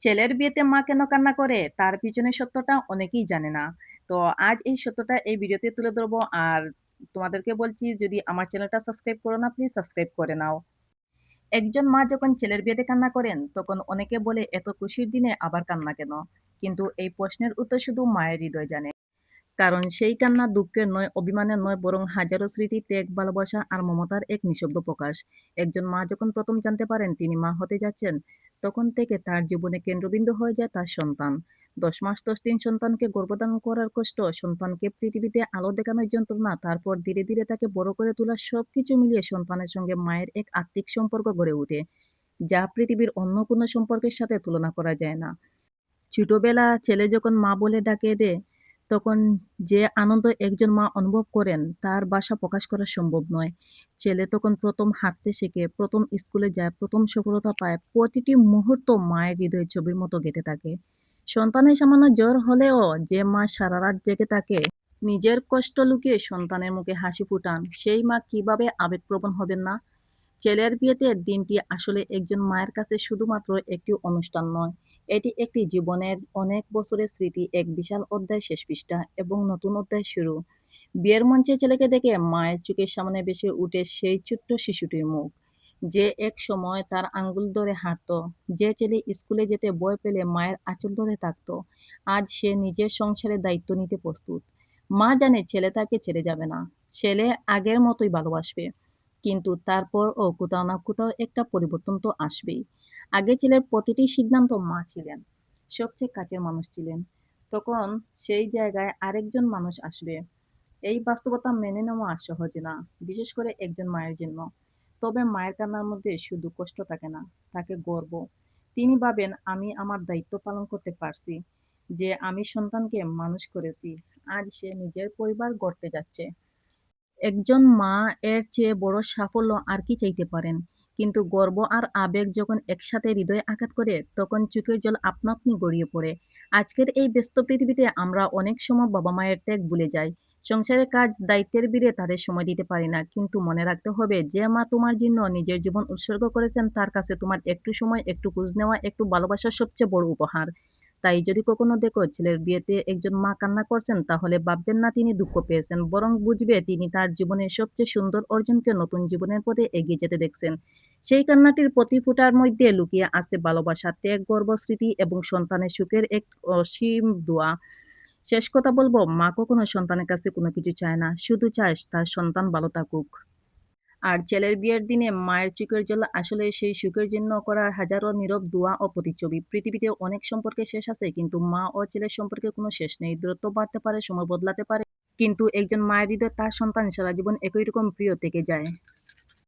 ছেলের বিয়েতে মা কেন কান্না করে তার পিছনে সত্যটা অনেকেই জানে না। তো আজ এই সত্যটা এই ভিডিওতে তুলে ধরবো। আর তোমাদেরকে বলছি, যদি আমার চ্যানেলটা সাবস্ক্রাইব করো না, প্লিজ সাবস্ক্রাইব করে নাও। একজন মা যখন ছেলের বিয়েতে কান্না করেন তখন অনেকে বলে, এত খুশির দিনে আবার কান্না কেন? কিন্তু এই প্রশ্নের উত্তর শুধু মায়ের হৃদয় জানে। কারণ সেই কান্না দুঃখের নয়, অভিমানের নয়, বরং হাজারো স্মৃতি, ত্যাগ, ভালোবাসা আর মমতার এক নিঃশব্দ প্রকাশ। একজন মা যখন প্রথম জানতে পারেন তিনি মা হতে যাচ্ছেন, তখন থেকে তার জীবনে কেন্দ্রবিন্দু হয়ে যায় তার সন্তান। 10 মাস 10 দিন সন্তানকে গর্ভধারণ করার কষ্ট, সন্তানকে পৃথিবীতে আলো দেখানোর যন্ত্রণা, তারপর ধীরে ধীরে তাকে বড় করে তোলার সবকিছু মিলিয়ে সন্তানের সঙ্গে মায়ের এক আত্মিক সম্পর্ক গড়ে ওঠে, যা পৃথিবীর অন্য কোনো সম্পর্কের সাথে তুলনা করা যায় না। ছোটবেলা ছেলে যখন মা বলে ডাকে দেয়, তখন যে আনন্দ একজন মা অনুভব করেন তার ভাষা প্রকাশ করা সম্ভব নয়। ছেলে তখন প্রথম হাঁটতে শেখে, প্রথম স্কুলে যায়, প্রথম সফলতা পায়। প্রতিটি মুহূর্ত মায়ের হৃদয়ে ছবির মতো গেঁথে থাকে। সন্তানের সামান্য জ্বর হলেও যে মা সারা রাত জেগে থাকে, নিজের কষ্ট লুকিয়ে সন্তানের মুখে হাসি ফুটান, সেই মা কিভাবে আবেগপ্রবণ হবেন না? ছেলের বিয়েতে দিনটি আসলে একজন মায়ের কাছে শুধুমাত্র একটি অনুষ্ঠান নয়, এটি একটি জীবনের অনেক বছরের স্মৃতি, এক বিশাল অধ্যায় শেষ পৃষ্ঠা এবং নতুন অধ্যায় শুরু। বিয়ের মঞ্চে ছেলেকে দেখে মায়ের চোখের সামনে ভেসে উঠে সেই ছোট্ট শিশুটির মুখ, যে এক সময় তার আঙ্গুল ধরে হাঁটতো, যে ছেলে স্কুলে যেতে ভয় পেলে মায়ের আঁচল ধরে থাকতো, আজ সে নিজের সংসারের দায়িত্ব নিতে প্রস্তুত। মা জানে ছেলে তাকে ছেড়ে যাবে না, ছেলে আগের মতোই ভালোবাসবে। কিন্তু তারপরও কোথাও না কোথাও একটা পরিবর্তন তো আসবেই। আগে ছেলের প্রতিটি সিদ্ধান্ত মা ছিলেন, সবচেয়ে কাছের মানুষ ছিলেন। তখন সেই জায়গায় আরেকজন মানুষ আসবে। এই বাস্তবতা মেনে নেওয়া সহজ না, বিশেষ করে একজন মায়ের জন্য। তবে মায়ের কান্নার মধ্যে শুধু কষ্ট থাকে না, থাকে গর্ব। তিনি ভাবেন, আমি আমার দায়িত্ব পালন করতে পারছি, যে আমি সন্তানকে মানুষ করেছি, আজ সে নিজের পরিবার গড়তে যাচ্ছে। একজন মা এর চেয়ে বড় সাফল্য আর কি চাইতে পারেন? কিন্তু গর্ব আর আবেগ যখন একসাথে হৃদয়ে আঘাত করে, তখন চোখের জল আপনা আপনি গড়িয়ে পড়ে। আজকের এই ব্যস্ত পৃথিবীতে আমরা অনেক সময় বাবা মায়ের ত্যাগ ভুলে যাই। সংসারের কাজ, দায়িত্বের ভিড়ে তাদের সময় দিতে পারি না। কিন্তু মনে রাখতে হবে, যে মা তোমার জন্য নিজের জীবন উৎসর্গ করেছেন, তার কাছে তোমার একটু সময়, একটু খোঁজ নেওয়া, একটু ভালোবাসার সবচেয়ে বড় উপহার। তাই যদি কখনো দেখো ছেলের বিয়েতে একজন মা কান্না করছেন, তাহলে ভাববেন না তিনি দুঃখ পেয়েছেন, বরং বুঝবে তিনি তার জীবনের সবচেয়ে সুন্দর অর্জনকে নতুন জীবনের পথে এগিয়ে যেতে দেখছেন। সেই কান্নাটির প্রতি ফোঁটার মধ্যে লুকিয়ে আছে ভালোবাসা, ত্যাগ, গর্ব, স্মৃতি এবং সন্তানের সুখের এক অসীম দোয়া। শেষ কথা বলবো, মা কখনো সন্তানের কাছে কোনো কিছু চায় না, শুধু চায় তার সন্তান ভালো থাকুক। আর ছেলের বিয়ের দিনে মায়ের চোখের জল আসলে সেই সুখের জন্য করা হাজারো নীরব দোয়া ও প্রতিচ্ছবি। পৃথিবীতে অনেক সম্পর্কের শেষ আছে, কিন্তু মা ও ছেলের সম্পর্কে কোনো শেষ নেই। দূরত্ব বাড়তে পারে, সময় বদলাতে পারে, কিন্তু একজন মায়ের হৃদয়ে তার সন্তান সারা জীবন একই রকম প্রিয় থেকে যায়।